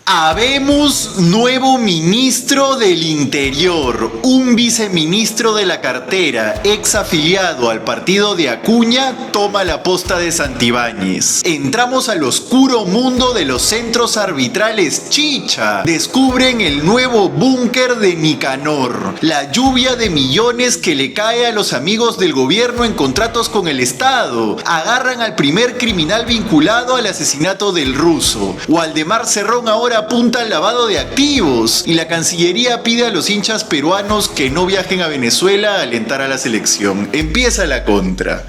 Habemos nuevo ministro del Interior, un viceministro de la cartera, ex afiliado al partido de Acuña, toma la posta de Santibáñez. Entramos al oscuro mundo de los centros arbitrales chicha. Descubren el nuevo búnker de Nicanor, la lluvia de millones que le cae a los amigos del gobierno en contratos con el Estado. Agarran al primer criminal vinculado al asesinato del ruso. Waldemar Cerrón ahora apunta al lavado de activos y la Cancillería pide a los hinchas peruanos que no viajen a Venezuela a alentar a la selección. Empieza la contra.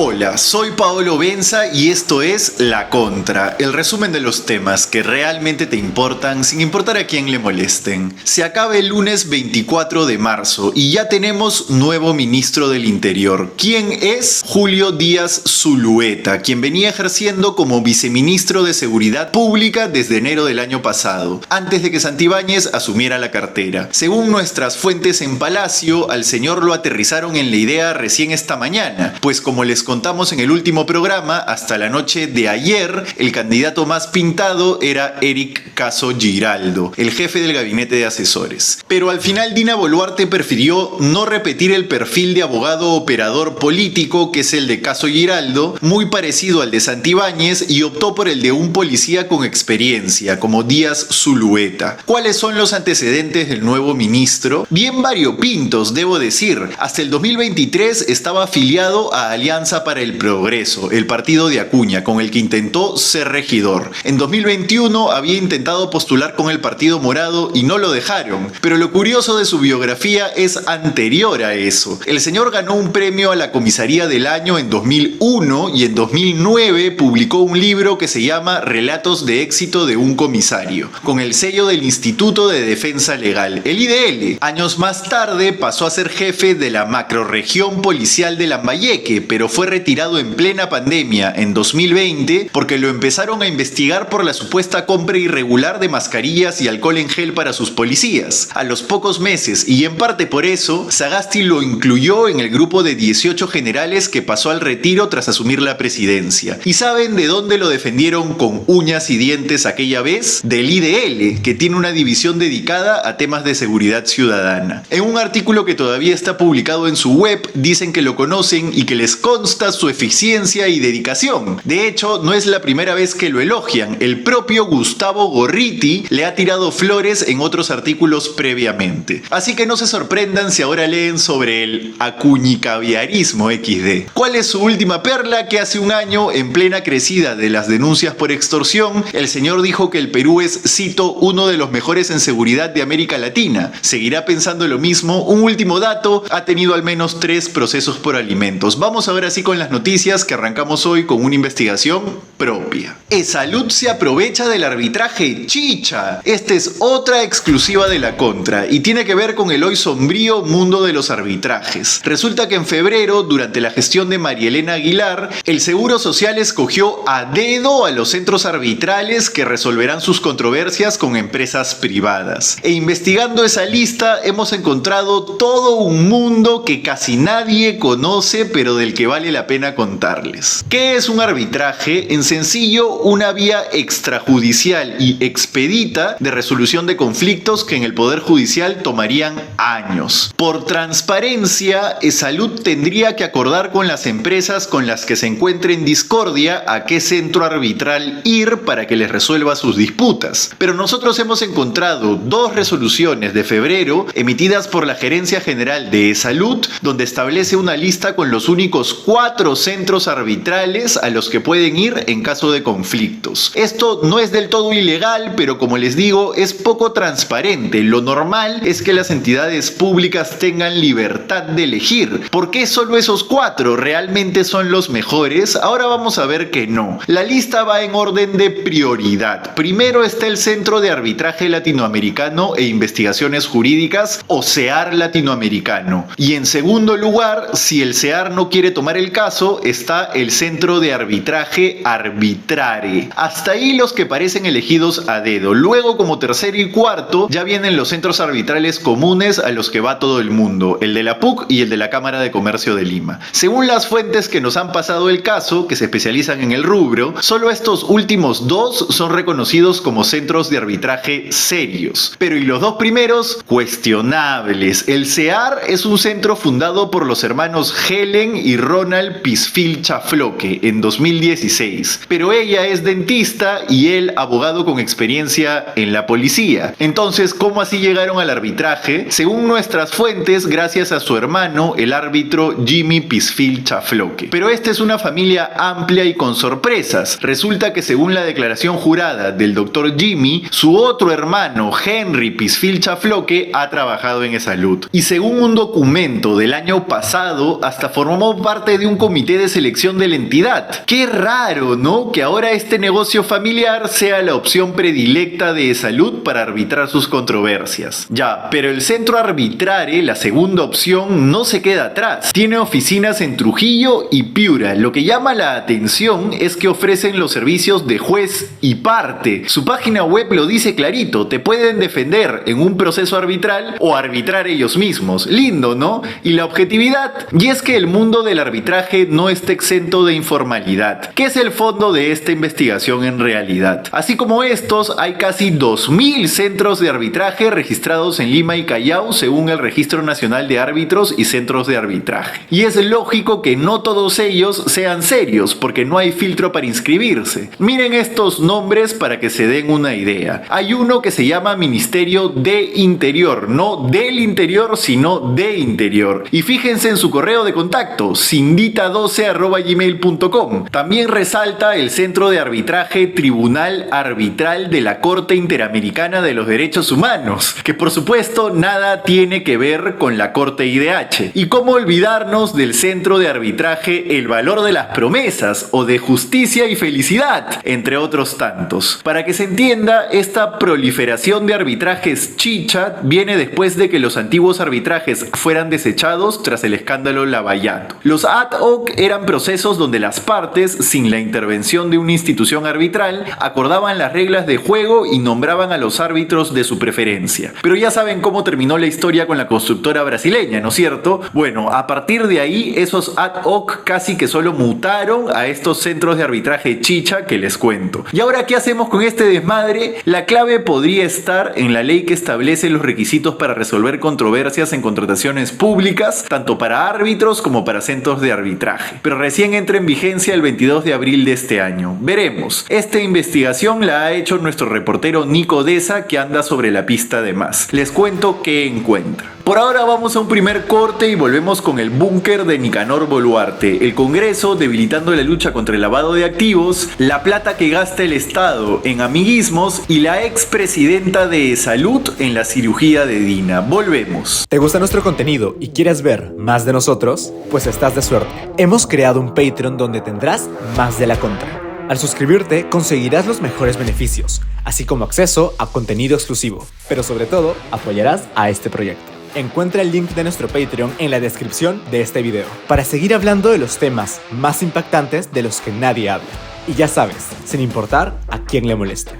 Hola, soy Paolo Benza y esto es La Contra, el resumen de los temas que realmente te importan sin importar a quién le molesten. Se acaba el lunes 24 de marzo y ya tenemos nuevo ministro del Interior. ¿Quién es? Julio Díaz Zulueta, quien venía ejerciendo como viceministro de Seguridad Pública desde enero del año pasado, antes de que Santibáñez asumiera la cartera. Según nuestras fuentes en Palacio, al señor lo aterrizaron en la idea recién esta mañana, pues como les contamos en el último programa, hasta la noche de ayer, el candidato más pintado era Eric Caso Giraldo, el jefe del gabinete de asesores. Pero al final Dina Boluarte prefirió no repetir el perfil de abogado operador político, que es el de Caso Giraldo, muy parecido al de Santibáñez, y optó por el de un policía con experiencia, como Díaz Zulueta. ¿Cuáles son los antecedentes del nuevo ministro? Bien variopintos, debo decir. Hasta el 2023 estaba afiliado a Alianza para el Progreso, el partido de Acuña, con el que intentó ser regidor. En 2021 había intentado postular con el Partido Morado y no lo dejaron, pero lo curioso de su biografía es anterior a eso. El señor ganó un premio a la comisaría del año en 2001 y en 2009 publicó un libro que se llama Relatos de éxito de un comisario, con el sello del Instituto de Defensa Legal, el IDL. Años más tarde pasó a ser jefe de la macrorregión policial de Lambayeque, pero fue retirado en plena pandemia en 2020 porque lo empezaron a investigar por la supuesta compra irregular de mascarillas y alcohol en gel para sus policías. A los pocos meses, y en parte por eso, Sagasti lo incluyó en el grupo de 18 generales que pasó al retiro tras asumir la presidencia. ¿Y saben de dónde lo defendieron con uñas y dientes aquella vez? Del IDL, que tiene una división dedicada a temas de seguridad ciudadana. En un artículo que todavía está publicado en su web, dicen que lo conocen y que les consta su eficiencia y dedicación. De hecho, no es la primera vez que lo elogian. El propio Gustavo Gorriti le ha tirado flores en otros artículos previamente. Así que no se sorprendan si ahora leen sobre el acuñicaviarismo XD. ¿Cuál es su última perla? Que hace un año, en plena crecida de las denuncias por extorsión, el señor dijo que el Perú es, cito, uno de los mejores en seguridad de América Latina. ¿Seguirá pensando lo mismo? Un último dato, ha tenido al menos 3 procesos por alimentos. Vamos ahora sí con las noticias, que arrancamos hoy con una investigación propia. ESalud se aprovecha del arbitraje chicha. Esta es otra exclusiva de La Contra y tiene que ver con el hoy sombrío mundo de los arbitrajes. Resulta que en febrero, durante la gestión de María Elena Aguilar, el Seguro Social escogió a dedo a los centros arbitrales que resolverán sus controversias con empresas privadas. E investigando esa lista hemos encontrado todo un mundo que casi nadie conoce, pero del que vale la pena contarles. ¿Qué es un arbitraje? En sencillo, una vía extrajudicial y expedita de resolución de conflictos que en el Poder Judicial tomarían años. Por transparencia, ESalud tendría que acordar con las empresas con las que se encuentre en discordia a qué centro arbitral ir para que les resuelva sus disputas. Pero nosotros hemos encontrado 2 resoluciones de febrero emitidas por la Gerencia General de ESalud, donde establece una lista con los únicos 4 centros arbitrales a los que pueden ir en caso de conflictos. Esto no es del todo ilegal, pero como les digo, es poco transparente. Lo normal es que las entidades públicas tengan libertad de elegir. ¿Por qué solo esos 4 realmente son los mejores? Ahora vamos a ver que no. La lista va en orden de prioridad. Primero está el Centro de Arbitraje Latinoamericano e Investigaciones Jurídicas, o CEAR Latinoamericano. Y en segundo lugar, si el CEAR no quiere tomar el caso, está el Centro de Arbitraje arbitrare. Hasta ahí los que parecen elegidos a dedo. Luego, como tercero y cuarto, ya vienen los centros arbitrales comunes a los que va todo el mundo, el de la PUC y el de la Cámara de Comercio de Lima. Según las fuentes que nos han pasado el caso, que se especializan en el rubro, solo estos últimos dos son reconocidos como centros de arbitraje serios. Pero ¿y los dos primeros? Cuestionables. El CEAR es un centro fundado por los hermanos Helen y Ronald Pisfil Chafloque en 2016. Pero ella es dentista y él abogado con experiencia en la policía. Entonces, ¿cómo así llegaron al arbitraje? Según nuestras fuentes, gracias a su hermano, el árbitro Jimmy Pisfil Chafloque. Pero esta es una familia amplia y con sorpresas. Resulta que según la declaración jurada del doctor Jimmy, su otro hermano, Henry Pisfil Chafloque, ha trabajado en E-Salud. Y según un documento del año pasado, hasta formó parte de un comité de selección de la entidad. Qué raro, ¿no? Que ahora este negocio familiar sea la opción predilecta de E-Salud para arbitrar sus controversias. Ya, pero el centro arbitrare, la segunda opción, no se queda atrás. Tiene oficinas en Trujillo y Piura. Lo que llama la atención es que ofrecen los servicios de juez y parte. Su página web lo dice clarito, te pueden defender en un proceso arbitral o arbitrar ellos mismos. Lindo, ¿no? Y la objetividad. Y es que el mundo del arbitraje no está exento de informalidad. ¿Qué es el fondo de esta investigación en realidad? Así como estos, hay casi 2000 centros de arbitraje registrados en Lima y Callao según el Registro Nacional de Árbitros y Centros de Arbitraje. Y es lógico que no todos ellos sean serios, porque no hay filtro para inscribirse. Miren estos nombres para que se den una idea. Hay uno que se llama Ministerio de Interior, no del interior, sino de interior. Y fíjense en su correo de contacto, sindita12@gmail.com. También resalta el Centro de Arbitraje Tribunal Arbitral de la Corte Interamericana de los Derechos Humanos, que por supuesto nada tiene que ver con la Corte IDH. Y cómo olvidarnos del Centro de Arbitraje El Valor de las Promesas o de Justicia y Felicidad, entre otros tantos. Para que se entienda, esta proliferación de arbitrajes chicha viene después de que los antiguos arbitrajes fueran desechados tras el escándalo Lavallato. Los ad hoc eran procesos donde las partes, sin la intervención de una institución arbitral, acordaban las reglas de juego y nombraban a los árbitros de su preferencia. Pero ya saben cómo terminó la historia con la constructora brasileña, ¿no es cierto? Bueno, a partir de ahí, esos ad hoc casi que solo mutaron a estos centros de arbitraje chicha que les cuento. ¿Y ahora qué hacemos con este desmadre? La clave podría estar en la ley que establece los requisitos para resolver controversias en contrataciones públicas, tanto para árbitros como para centros de arbitraje. Pero recién entra en vigencia el 22 de abril de este año. Veremos. Esta investigación la ha hecho nuestro reportero Nico Deza, que anda sobre la pista de más. Les cuento qué encuentra. Por ahora vamos a un primer corte y volvemos con el búnker de Nicanor Boluarte, el Congreso debilitando la lucha contra el lavado de activos, la plata que gasta el Estado en amiguismos y la expresidenta de Salud en la cirugía de Dina. Volvemos. ¿Te gusta nuestro contenido y quieres ver más de nosotros? Pues estás de suerte. Hemos creado un Patreon donde tendrás más de la contra. Al suscribirte conseguirás los mejores beneficios, así como acceso a contenido exclusivo, pero sobre todo apoyarás a este proyecto. Encuentra el link de nuestro Patreon en la descripción de este video para seguir hablando de los temas más impactantes de los que nadie habla. Y ya sabes, sin importar a quién le moleste.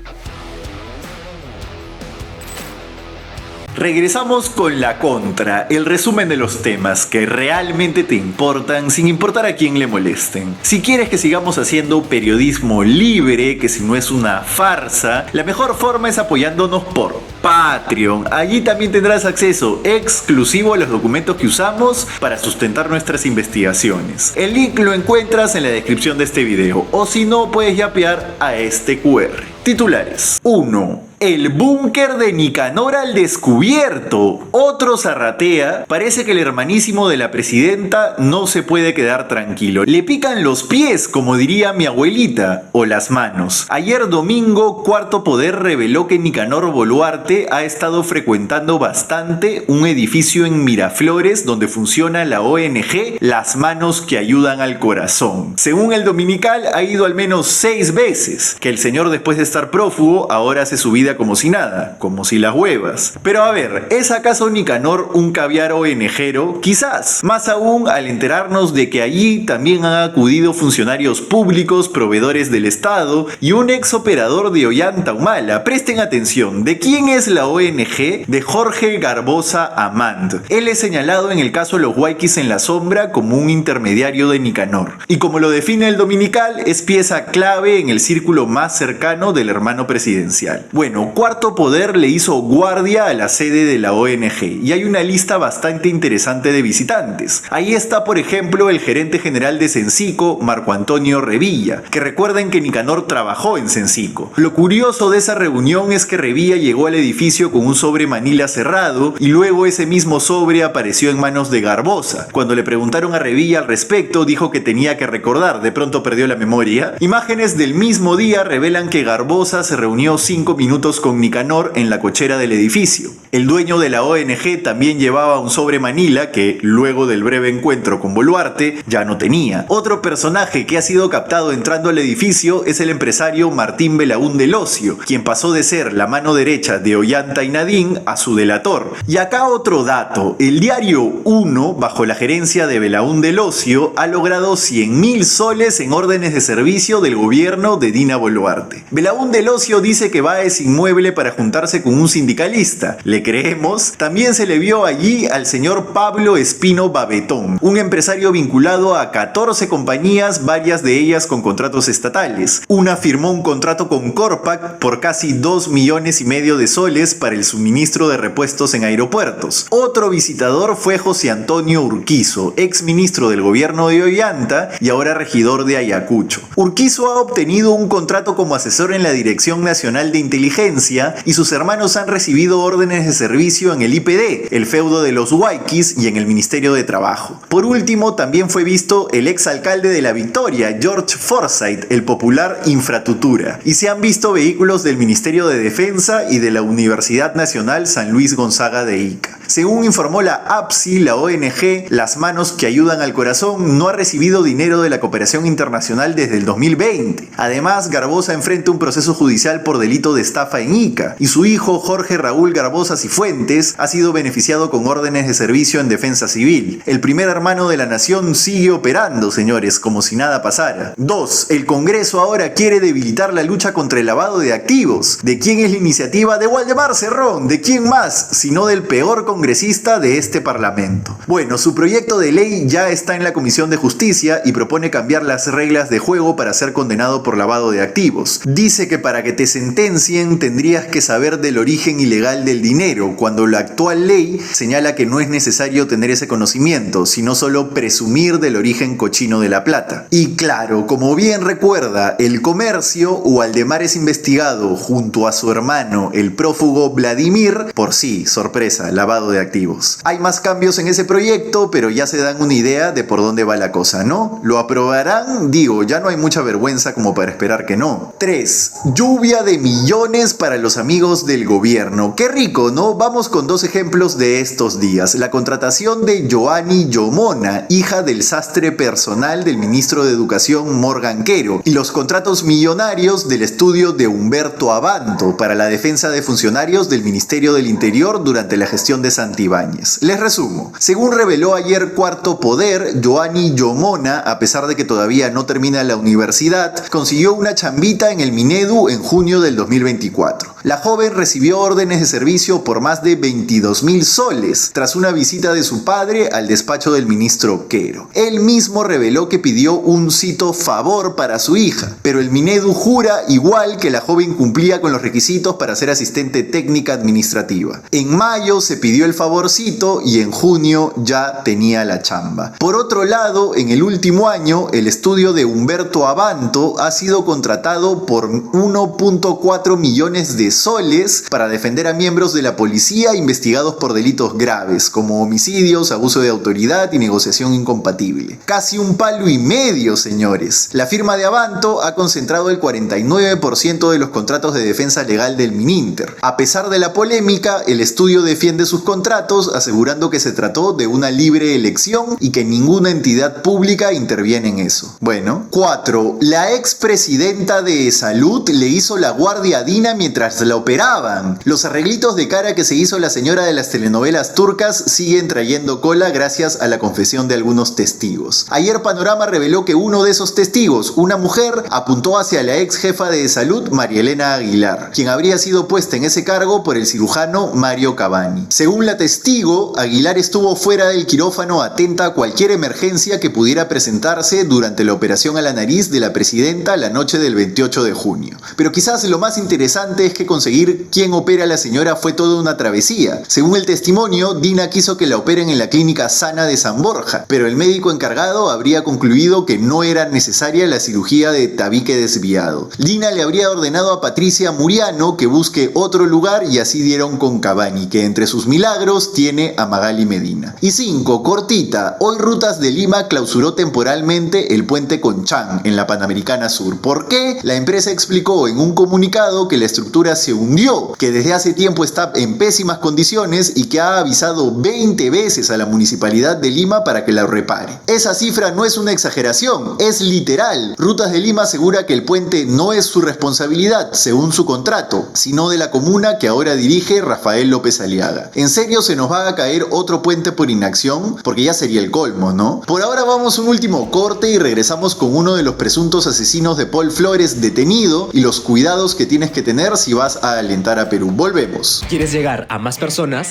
Regresamos con la contra, el resumen de los temas que realmente te importan sin importar a quién le molesten. Si quieres que sigamos haciendo periodismo libre, que si no es una farsa, la mejor forma es apoyándonos por Patreon. Allí también tendrás acceso exclusivo a los documentos que usamos para sustentar nuestras investigaciones. El link lo encuentras en la descripción de este video, o si no puedes yapear a este QR. Titulares. 1. El búnker de Nicanor al descubierto. Otro zarratea. Parece que el hermanísimo de la presidenta no se puede quedar tranquilo. Le pican los pies, como diría mi abuelita, o las manos. Ayer domingo, Cuarto Poder reveló que Nicanor Boluarte ha estado frecuentando bastante un edificio en Miraflores donde funciona la ONG Las Manos que Ayudan al Corazón. Según el Dominical, ha ido al menos 6 veces. Que el señor, después de estar prófugo, ahora hace su vida vida como si nada, como si las huevas. Pero a ver, ¿es acaso Nicanor un caviar ONGero? Quizás. Más aún al enterarnos de que allí también han acudido funcionarios públicos, proveedores del Estado y un ex operador de Ollanta Humala. Presten atención, ¿de quién es la ONG? De Jorge Garbosa Amand. Él es señalado en el caso Los Huayquis en la Sombra como un intermediario de Nicanor. Y como lo define el Dominical, es pieza clave en el círculo más cercano del hermano presidencial. Bueno, Cuarto Poder le hizo guardia a la sede de la ONG y hay una lista bastante interesante de visitantes. Ahí está, por ejemplo, el gerente general de Cencico, Marco Antonio Revilla, que recuerden que Nicanor trabajó en Cencico. Lo curioso de esa reunión es que Revilla llegó al edificio con un sobre manila cerrado y luego ese mismo sobre apareció en manos de Garbosa. Cuando le preguntaron a Revilla al respecto, dijo que tenía que recordar, de pronto perdió la memoria. Imágenes del mismo día revelan que Garbosa se reunió 5 minutos con Nicanor en la cochera del edificio. El dueño de la ONG también llevaba un sobre manila que, luego del breve encuentro con Boluarte, ya no tenía. Otro personaje que ha sido captado entrando al edificio es el empresario Martín Belaúnde Locio, quien pasó de ser la mano derecha de Ollanta y Nadín a su delator. Y acá otro dato, el diario 1, bajo la gerencia de Belaúnde Locio, ha logrado 100.000 soles en órdenes de servicio del gobierno de Dina Boluarte. Belaúnde Locio dice que va a ese inmueble para juntarse con un sindicalista. ¿Le creemos? También se le vio allí al señor Pablo Espino Babetón, un empresario vinculado a 14 compañías, varias de ellas con contratos estatales. Una firmó un contrato con Corpac por casi 2,5 millones de soles para el suministro de repuestos en aeropuertos. Otro visitador fue José Antonio Urquizo, ex ministro del gobierno de Ollanta y ahora regidor de Ayacucho. Urquizo ha obtenido un contrato como asesor en la Dirección Nacional de Inteligencia y sus hermanos han recibido órdenes de servicio en el IPD, el feudo de los Huayquis, y en el Ministerio de Trabajo. Por último, también fue visto el ex alcalde de La Victoria, George Forsyth, el popular Infratutura, y se han visto vehículos del Ministerio de Defensa y de la Universidad Nacional San Luis Gonzaga de Ica. Según informó la APSI, la ONG Las Manos que Ayudan al Corazón no ha recibido dinero de la cooperación internacional desde el 2020. Además, Garbosa enfrenta un proceso judicial por delito de estafa en Ica y su hijo Jorge Raúl Garbosa Cifuentes ha sido beneficiado con órdenes de servicio en defensa civil. El primer hermano de la nación sigue operando, señores, como si nada pasara. 2. El Congreso ahora quiere debilitar la lucha contra el lavado de activos. ¿De quién es la iniciativa? De Waldemar Cerrón. ¿De quién más? Sino del peor congresista de este parlamento. Bueno, su proyecto de ley ya está en la Comisión de Justicia y propone cambiar las reglas de juego para ser condenado por lavado de activos. Dice que para que te sentencien tendrías que saber del origen ilegal del dinero, cuando la actual ley señala que no es necesario tener ese conocimiento, sino solo presumir del origen cochino de la plata. Y claro, como bien recuerda El Comercio, Waldemar es investigado junto a su hermano, el prófugo Vladimir, por sorpresa, lavado de activos. Hay más cambios en ese proyecto, pero ya se dan una idea de por dónde va la cosa, ¿no? ¿Lo aprobarán? Digo, ya no hay mucha vergüenza como para esperar que no. 3. Lluvia de millones para los amigos del gobierno. Qué rico, ¿no? Vamos con 2 ejemplos de estos días. La contratación de Joanny Yomona, hija del sastre personal del ministro de Educación Morgan Quero, y los contratos millonarios del estudio de Humberto Abanto para la defensa de funcionarios del Ministerio del Interior durante la gestión de Santibáñez. Les resumo. Según reveló ayer Cuarto Poder, Joanny Yomona, a pesar de que todavía no termina la universidad, consiguió una chambita en el Minedu en junio del 2024. La joven recibió órdenes de servicio por más de 22,000 soles tras una visita de su padre al despacho del ministro Quero. Él mismo reveló que pidió un cito favor para su hija, pero el Minedu jura igual que la joven cumplía con los requisitos para ser asistente técnica administrativa. En mayo se pidió el favorcito y en junio ya tenía la chamba. Por otro lado, en el último año, el estudio de Humberto Abanto ha sido contratado por 1,4 millones de soles para defender a miembros de la policía investigados por delitos graves como homicidios, abuso de autoridad y negociación incompatible. Casi 1,5 palos, señores. La firma de Abanto ha concentrado el 49% de los contratos de defensa legal del Mininter. A pesar de la polémica, el estudio defiende sus contratos asegurando que se trató de una libre elección y que ninguna entidad pública interviene en eso. Bueno. 4. La expresidenta de Salud le hizo la guardia a Dina mientras mientras la operaban. Los arreglitos de cara que se hizo la señora de las telenovelas turcas siguen trayendo cola gracias a la confesión de algunos testigos. Ayer Panorama reveló que uno de esos testigos, una mujer, apuntó hacia la ex jefa de salud María Elena Aguilar, quien habría sido puesta en ese cargo por el cirujano Mario Cavani. Según la testigo, Aguilar estuvo fuera del quirófano atenta a cualquier emergencia que pudiera presentarse durante la operación a la nariz de la presidenta la noche del 28 de junio. Pero quizás lo más interesante es que conseguir quién opera a la señora fue toda una travesía. Según el testimonio, Dina quiso que la operen en la clínica Sana de San Borja, pero el médico encargado habría concluido que no era necesaria la cirugía de tabique desviado. Dina le habría ordenado a Patricia Muriano que busque otro lugar y así dieron con Cavani, que entre sus milagros tiene a Magali Medina. Y 5, cortita, hoy Rutas de Lima clausuró temporalmente el puente Conchán en la Panamericana Sur. ¿Por qué? La empresa explicó en un comunicado que la estructura se hundió, que desde hace tiempo está en pésimas condiciones y que ha avisado 20 veces a la Municipalidad de Lima para que la repare. Esa cifra no es una exageración, es literal. Rutas de Lima asegura que el puente no es su responsabilidad, según su contrato, sino de la comuna que ahora dirige Rafael López Aliaga. ¿En serio se nos va a caer otro puente por inacción? Porque ya sería el colmo, ¿no? Por ahora vamos a un último corte y regresamos con uno de los presuntos asesinos de Paul Flores detenido y los cuidados que tienes que tener si vas a alentar a Perú. Volvemos. ¿Quieres llegar a más personas?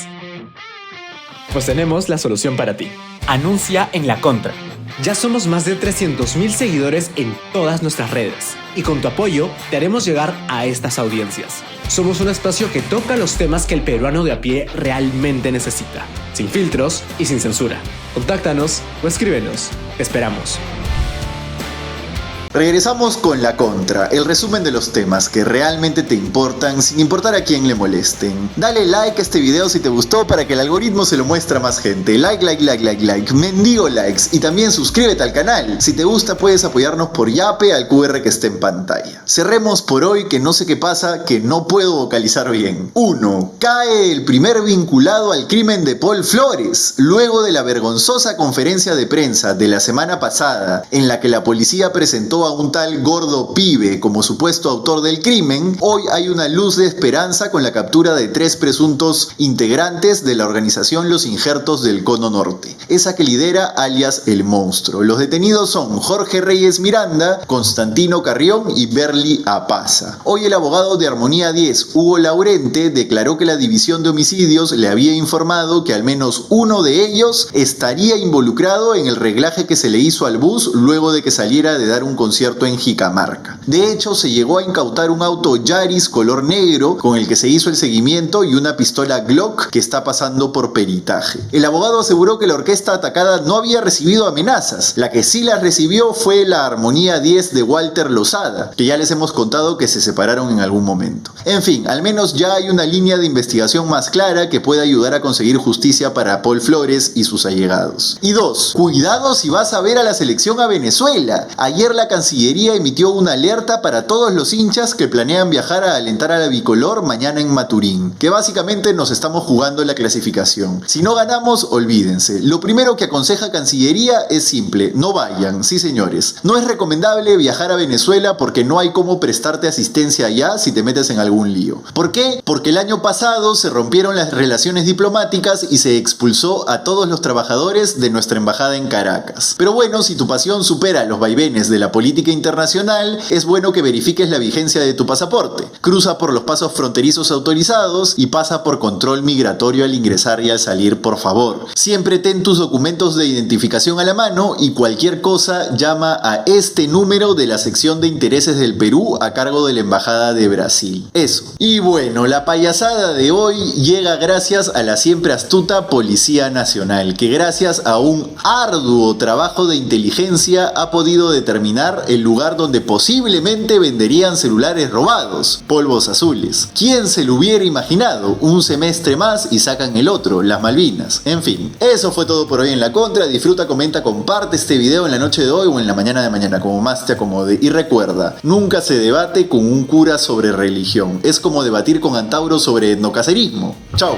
Pues tenemos la solución para ti. Anuncia en La Contra. Ya somos más de 300,000 seguidores en todas nuestras redes y con tu apoyo te haremos llegar a estas audiencias. Somos un espacio que toca los temas que el peruano de a pie realmente necesita, sin filtros y sin censura. Contáctanos o escríbenos. Te esperamos. Regresamos con La Contra, el resumen de los temas que realmente te importan sin importar a quién le molesten. Dale like a este video si te gustó para que el algoritmo se lo muestre a más gente. Like, mendigo likes, y también suscríbete al canal. Si te gusta puedes apoyarnos por Yape al QR que está en pantalla. Cerremos por hoy que no sé qué pasa, que no puedo vocalizar bien. 1. Cae el primer vinculado al crimen de Paul Flores, luego de la vergonzosa conferencia de prensa de la semana pasada en la que la policía presentó a un tal Gordo Pibe como supuesto autor del crimen. Hoy hay una luz de esperanza con la captura de 3 presuntos integrantes de la organización Los Injertos del Cono Norte, esa que lidera alias El Monstruo. Los detenidos son Jorge Reyes Miranda, Constantino Carrión y Berly Apaza. Hoy el abogado de Armonía 10, Hugo Laurente, declaró que la división de homicidios le había informado que al menos uno de ellos estaría involucrado en el reglaje que se le hizo al bus luego de que saliera de dar un concierto en Jicamarca. De hecho, se llegó a incautar un auto Yaris color negro con el que se hizo el seguimiento y una pistola Glock que está pasando por peritaje. El abogado aseguró que la orquesta atacada no había recibido amenazas. La que sí las recibió fue la Armonía 10 de Walter Lozada, que ya les hemos contado que se separaron en algún momento. En fin, al menos ya hay una línea de investigación más clara que puede ayudar a conseguir justicia para Paul Flores y sus allegados. Y 2. Cuidado si vas a ver a la selección a Venezuela. Ayer la Cancillería emitió una alerta para todos los hinchas que planean viajar a alentar a la bicolor mañana en Maturín, que básicamente nos estamos jugando la clasificación. Si no ganamos, olvídense. Lo primero que aconseja Cancillería es simple: no vayan, sí señores. No es recomendable viajar a Venezuela porque no hay cómo prestarte asistencia allá si te metes en algún lío. ¿Por qué? Porque el año pasado se rompieron las relaciones diplomáticas y se expulsó a todos los trabajadores de nuestra embajada en Caracas. Pero bueno, si tu pasión supera los vaivenes de la política internacional, es bueno que verifiques la vigencia de tu pasaporte. Cruza por los pasos fronterizos autorizados y pasa por control migratorio al ingresar y al salir, por favor. Siempre ten tus documentos de identificación a la mano y cualquier cosa llama a este número de la sección de intereses del Perú a cargo de la Embajada de Brasil. Eso. Y bueno, la payasada de hoy llega gracias a la siempre astuta Policía Nacional, que gracias a un arduo trabajo de inteligencia ha podido determinar el lugar donde posiblemente venderían celulares robados, polvos azules. ¿Quién se lo hubiera imaginado? Un semestre más y sacan el otro, las Malvinas. En fin, eso fue todo por hoy en La Contra. Disfruta, comenta, comparte este video en la noche de hoy o en la mañana de mañana, como más te acomode. Y recuerda, nunca se debate con un cura sobre religión. Es como debatir con Antauro sobre etnocacerismo. Chao.